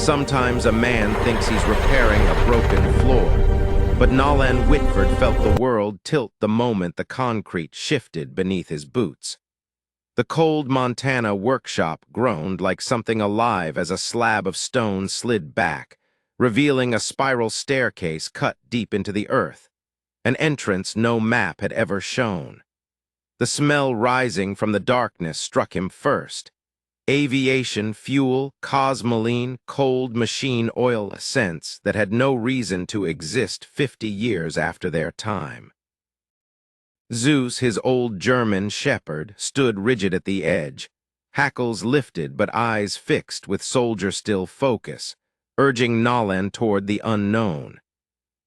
Sometimes a man thinks he's repairing a broken floor, but Nolan Whitford felt the world tilt the moment the concrete shifted beneath his boots. The cold Montana workshop groaned like something alive as a slab of stone slid back, revealing a spiral staircase cut deep into the earth, an entrance no map had ever shown. The smell rising from the darkness struck him first. Aviation fuel, cosmoline, cold machine oil scents that had no reason to exist 50 years after their time. Zeus, his old German shepherd, stood rigid at the edge, hackles lifted but eyes fixed with soldier-still focus, urging Nolan toward the unknown.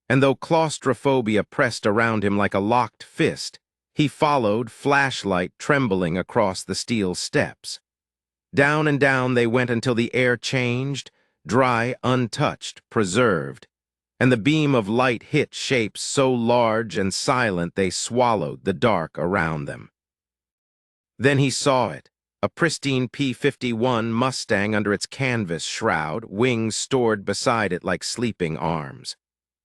And though claustrophobia pressed around him like a locked fist, he followed, flashlight trembling across the steel steps. Down and down they went until the air changed, dry, untouched, preserved, and the beam of light hit shapes so large and silent they swallowed the dark around them. Then he saw it, a pristine P-51 Mustang under its canvas shroud, wings stored beside it like sleeping arms.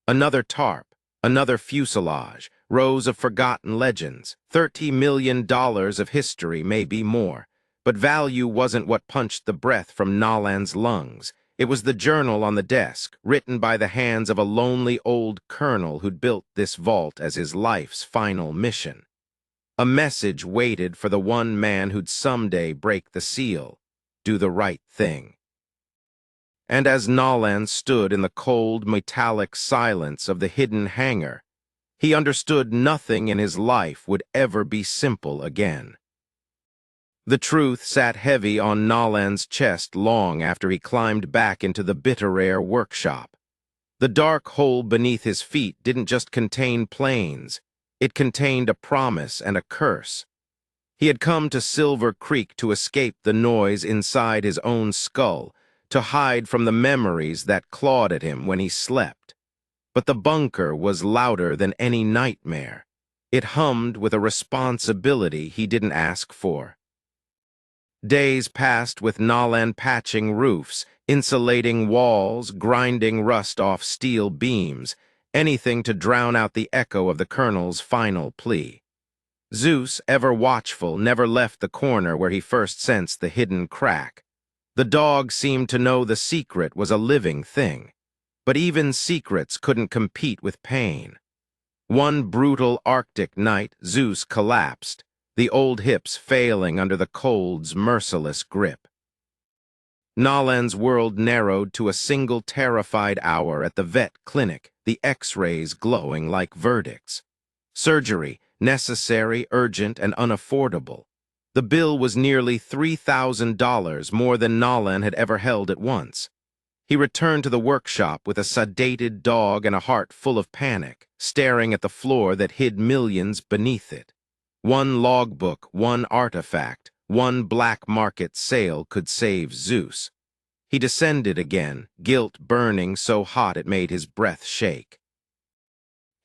Another tarp, another fuselage, rows of forgotten legends, $30 million of history, maybe more. But value wasn't what punched the breath from Nolan's lungs. It was the journal on the desk, written by the hands of a lonely old colonel who'd built this vault as his life's final mission. A message waited for the one man who'd someday break the seal, do the right thing. And as Nolan stood in the cold, metallic silence of the hidden hangar, he understood nothing in his life would ever be simple again. The truth sat heavy on Nolan's chest long after he climbed back into the bitter air workshop. The dark hole beneath his feet didn't just contain planes, it contained a promise and a curse. He had come to Silver Creek to escape the noise inside his own skull, to hide from the memories that clawed at him when he slept. But the bunker was louder than any nightmare. It hummed with a responsibility he didn't ask for. Days passed with Nolan patching roofs, insulating walls, grinding rust off steel beams, anything to drown out the echo of the colonel's final plea. Zeus, ever watchful, never left the corner where he first sensed the hidden crack. The dog seemed to know the secret was a living thing, but even secrets couldn't compete with pain. One brutal Arctic night, Zeus collapsed, the old hips failing under the cold's merciless grip. Nolan's world narrowed to a single terrified hour at the vet clinic, the X-rays glowing like verdicts. Surgery, necessary, urgent, and unaffordable. The bill was nearly $3,000, more than Nolan had ever held at once. He returned to the workshop with a sedated dog and a heart full of panic, staring at the floor that hid millions beneath it. One logbook, one artifact, one black market sale could save Zeus. He descended again, guilt burning so hot it made his breath shake.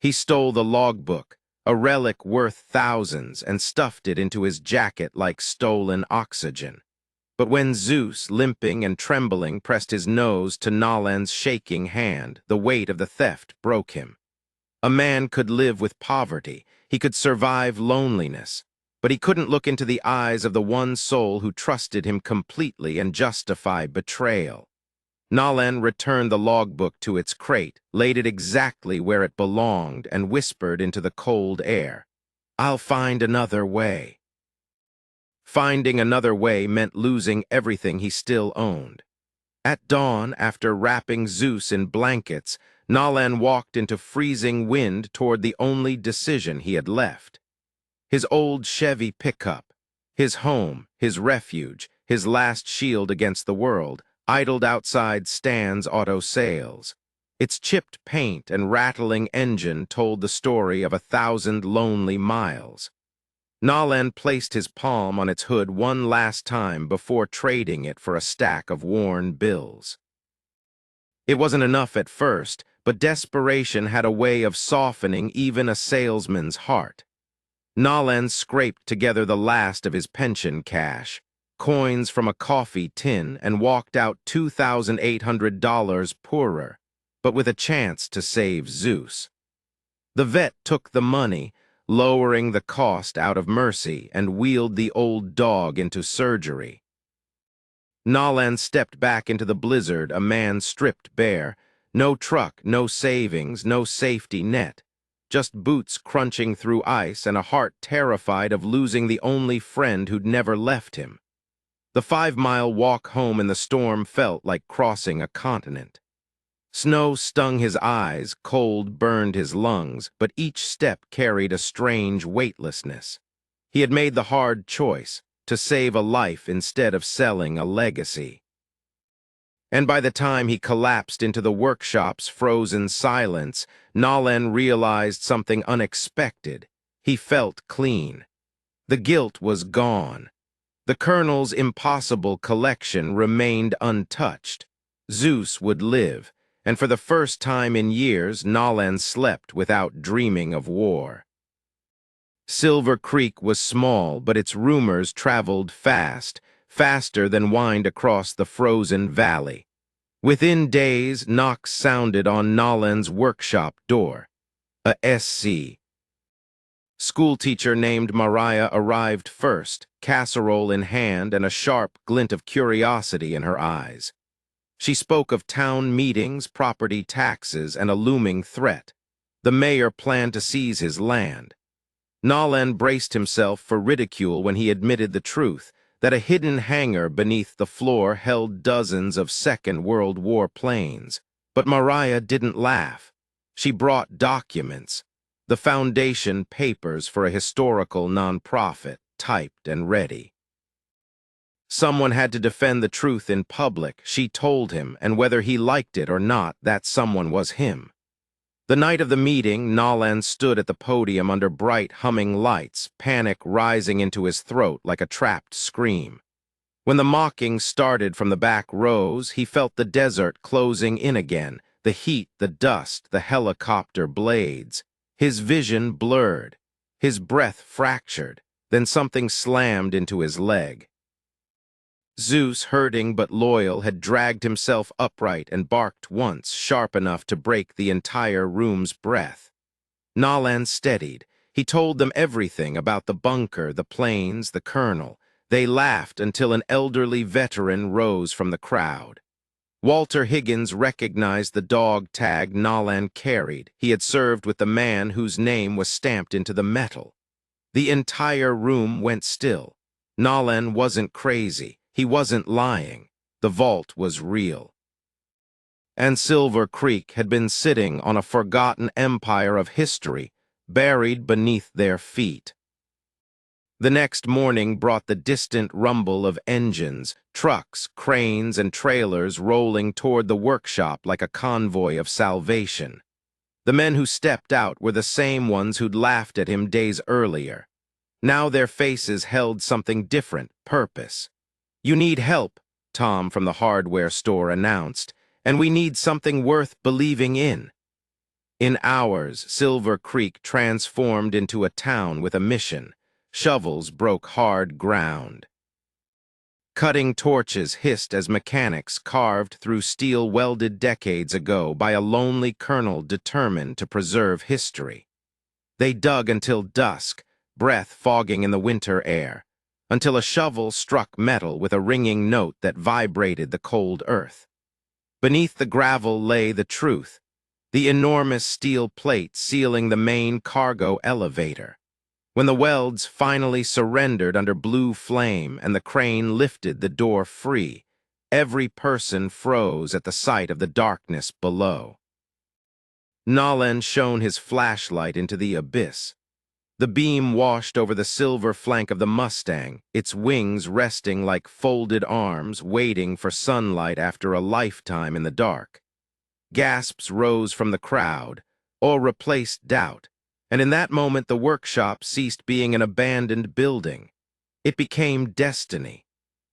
He stole the logbook, a relic worth thousands, and stuffed it into his jacket like stolen oxygen. But when Zeus, limping and trembling, pressed his nose to Nolan's shaking hand, the weight of the theft broke him. A man could live with poverty, he could survive loneliness, but he couldn't look into the eyes of the one soul who trusted him completely and justify betrayal. Nolan returned the logbook to its crate, laid it exactly where it belonged, and whispered into the cold air, "I'll find another way." Finding another way meant losing everything he still owned. At dawn, after wrapping Zeus in blankets, Nolan walked into freezing wind toward the only decision he had left. His old Chevy pickup, his home, his refuge, his last shield against the world, idled outside Stan's Auto Sales. Its chipped paint and rattling engine told the story of 1,000 lonely miles. Nolan placed his palm on its hood one last time before trading it for a stack of worn bills. It wasn't enough at first, but desperation had a way of softening even a salesman's heart. Nolan scraped together the last of his pension cash, coins from a coffee tin, and walked out $2,800 poorer, but with a chance to save Zeus. The vet took the money, lowering the cost out of mercy, and wheeled the old dog into surgery. Nolan stepped back into the blizzard, a man stripped bare. No truck, no savings, no safety net. Just boots crunching through ice and a heart terrified of losing the only friend who'd never left him. The 5-mile walk home in the storm felt like crossing a continent. Snow stung his eyes, cold burned his lungs, but each step carried a strange weightlessness. He had made the hard choice to save a life instead of selling a legacy. And by the time he collapsed into the workshop's frozen silence, Nolan realized something unexpected. He felt clean. The guilt was gone. The Colonel's impossible collection remained untouched. Zeus would live, and for the first time in years, Nolan slept without dreaming of war. Silver Creek was small, but its rumors traveled fast, faster than wind across the frozen valley. Within days, knocks sounded on Nolan's workshop door. A SC. Schoolteacher named Mariah arrived first, casserole in hand and a sharp glint of curiosity in her eyes. She spoke of town meetings, property taxes, and a looming threat. The mayor planned to seize his land. Nolan braced himself for ridicule when he admitted the truth, that a hidden hangar beneath the floor held dozens of Second World War planes. But Mariah didn't laugh. She brought documents, the foundation papers for a historical nonprofit, typed and ready. Someone had to defend the truth in public, she told him, and whether he liked it or not, that someone was him. The night of the meeting, Nolan stood at the podium under bright, humming lights, panic rising into his throat like a trapped scream. When the mocking started from the back rows, he felt the desert closing in again, the heat, the dust, the helicopter blades. His vision blurred, his breath fractured, then something slammed into his leg. Zeus, hurting but loyal, had dragged himself upright and barked once, sharp enough to break the entire room's breath. Nolan steadied. He told them everything about the bunker, the planes, the colonel. They laughed until an elderly veteran rose from the crowd. Walter Higgins recognized the dog tag Nolan carried. He had served with the man whose name was stamped into the metal. The entire room went still. Nolan wasn't crazy. He wasn't lying. The vault was real. And Silver Creek had been sitting on a forgotten empire of history, buried beneath their feet. The next morning brought the distant rumble of engines, trucks, cranes, and trailers rolling toward the workshop like a convoy of salvation. The men who stepped out were the same ones who'd laughed at him days earlier. Now their faces held something different, purpose. "You need help," Tom from the hardware store announced, "and we need something worth believing in." In hours, Silver Creek transformed into a town with a mission. Shovels broke hard ground. Cutting torches hissed as mechanics carved through steel welded decades ago by a lonely colonel determined to preserve history. They dug until dusk, breath fogging in the winter air, until a shovel struck metal with a ringing note that vibrated the cold earth. Beneath the gravel lay the truth, the enormous steel plate sealing the main cargo elevator. When the welds finally surrendered under blue flame and the crane lifted the door free, every person froze at the sight of the darkness below. Nolan shone his flashlight into the abyss. The beam washed over the silver flank of the Mustang, its wings resting like folded arms, waiting for sunlight after a lifetime in the dark. Gasps rose from the crowd, or replaced doubt, and in that moment the workshop ceased being an abandoned building. It became destiny.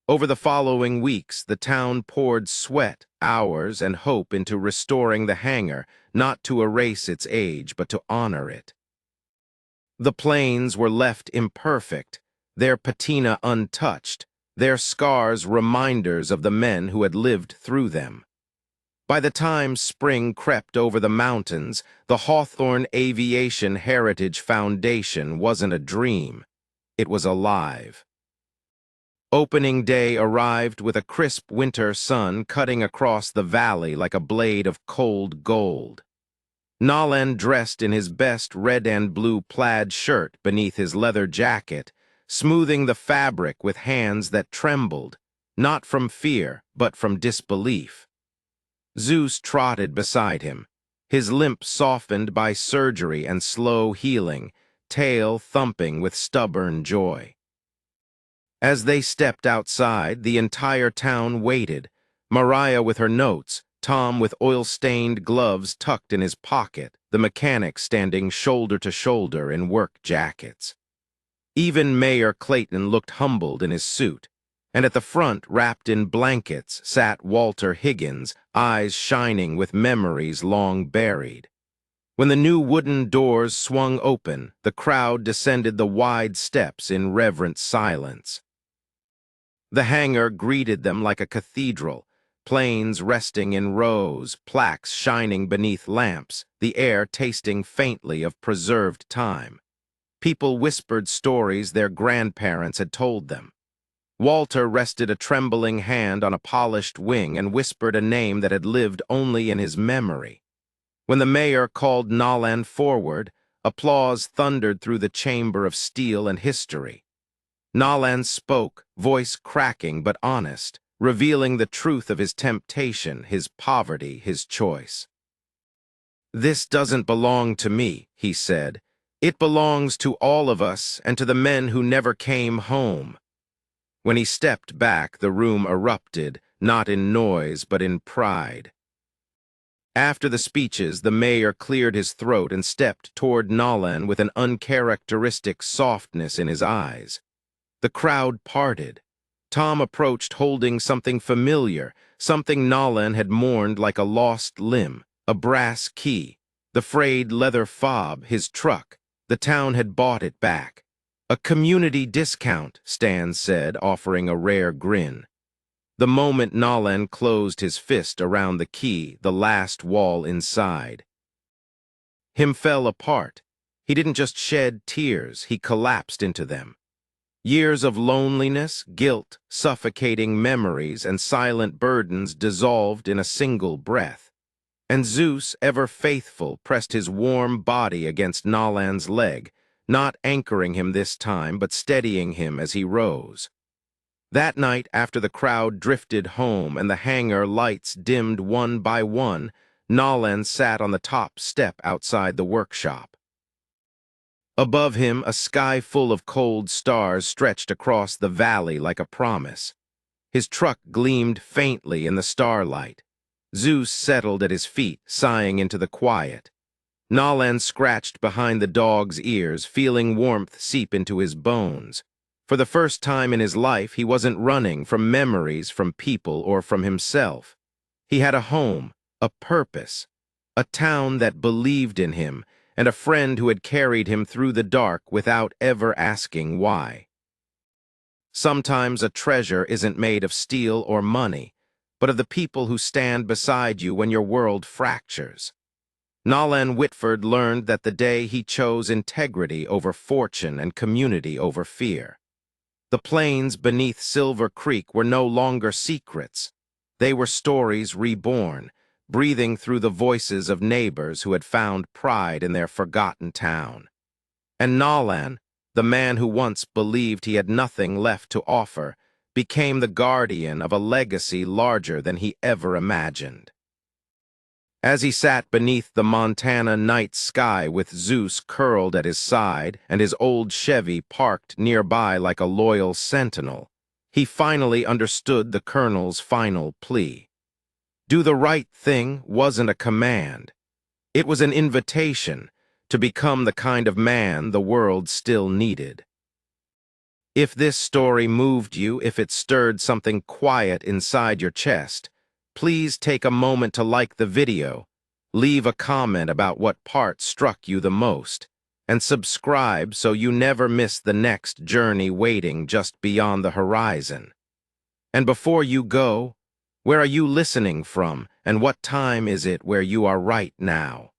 Over the following weeks, the town poured sweat, hours, and hope into restoring the hangar, not to erase its age, but to honor it. The planes were left imperfect, their patina untouched, their scars reminders of the men who had lived through them. By the time spring crept over the mountains, the Hawthorne Aviation Heritage Foundation wasn't a dream. It was alive. Opening day arrived with a crisp winter sun cutting across the valley like a blade of cold gold. Nolan, dressed in his best red and blue plaid shirt beneath his leather jacket, smoothing the fabric with hands that trembled, not from fear, but from disbelief. Zeus trotted beside him, his limp softened by surgery and slow healing, tail thumping with stubborn joy. As they stepped outside, the entire town waited, Mariah with her notes, Tom with oil-stained gloves tucked in his pocket, the mechanic standing shoulder to shoulder in work jackets. Even Mayor Clayton looked humbled in his suit, and at the front, wrapped in blankets, sat Walter Higgins, eyes shining with memories long buried. When the new wooden doors swung open, the crowd descended the wide steps in reverent silence. The hangar greeted them like a cathedral, planes resting in rows, plaques shining beneath lamps, the air tasting faintly of preserved time. People whispered stories their grandparents had told them. Walter rested a trembling hand on a polished wing and whispered a name that had lived only in his memory. When the mayor called Nolan forward, applause thundered through the chamber of steel and history. Nolan spoke, voice cracking but honest, revealing the truth of his temptation, his poverty, his choice. "This doesn't belong to me," he said. "It belongs to all of us and to the men who never came home." When he stepped back, the room erupted, not in noise but in pride. After the speeches, the mayor cleared his throat and stepped toward Nolan with an uncharacteristic softness in his eyes. The crowd parted. Tom approached holding something familiar, something Nolan had mourned like a lost limb, a brass key, the frayed leather fob, his truck. The town had bought it back. "A community discount," Stan said, offering a rare grin. The moment Nolan closed his fist around the key, the last wall inside him fell apart. He didn't just shed tears, he collapsed into them. Years of loneliness, guilt, suffocating memories, and silent burdens dissolved in a single breath. And Zeus, ever faithful, pressed his warm body against Nolan's leg, not anchoring him this time, but steadying him as he rose. That night, after the crowd drifted home and the hangar lights dimmed one by one, Nolan sat on the top step outside the workshop. Above him, a sky full of cold stars stretched across the valley like a promise. His truck gleamed faintly in the starlight. Zeus settled at his feet, sighing into the quiet. Nolan scratched behind the dog's ears, feeling warmth seep into his bones. For the first time in his life, he wasn't running from memories, from people, or from himself. He had a home, a purpose, a town that believed in him, and a friend who had carried him through the dark without ever asking why. Sometimes a treasure isn't made of steel or money, but of the people who stand beside you when your world fractures. Nolan Whitford learned that the day he chose integrity over fortune and community over fear. The plains beneath Silver Creek were no longer secrets. They were stories reborn, breathing through the voices of neighbors who had found pride in their forgotten town. And Nolan, the man who once believed he had nothing left to offer, became the guardian of a legacy larger than he ever imagined. As he sat beneath the Montana night sky with Zeus curled at his side and his old Chevy parked nearby like a loyal sentinel, he finally understood the Colonel's final plea. Do the right thing wasn't a command. It was an invitation to become the kind of man the world still needed. If this story moved you, if it stirred something quiet inside your chest, please take a moment to like the video, leave a comment about what part struck you the most, and subscribe so you never miss the next journey waiting just beyond the horizon. And before you go, where are you listening from, and what time is it where you are right now?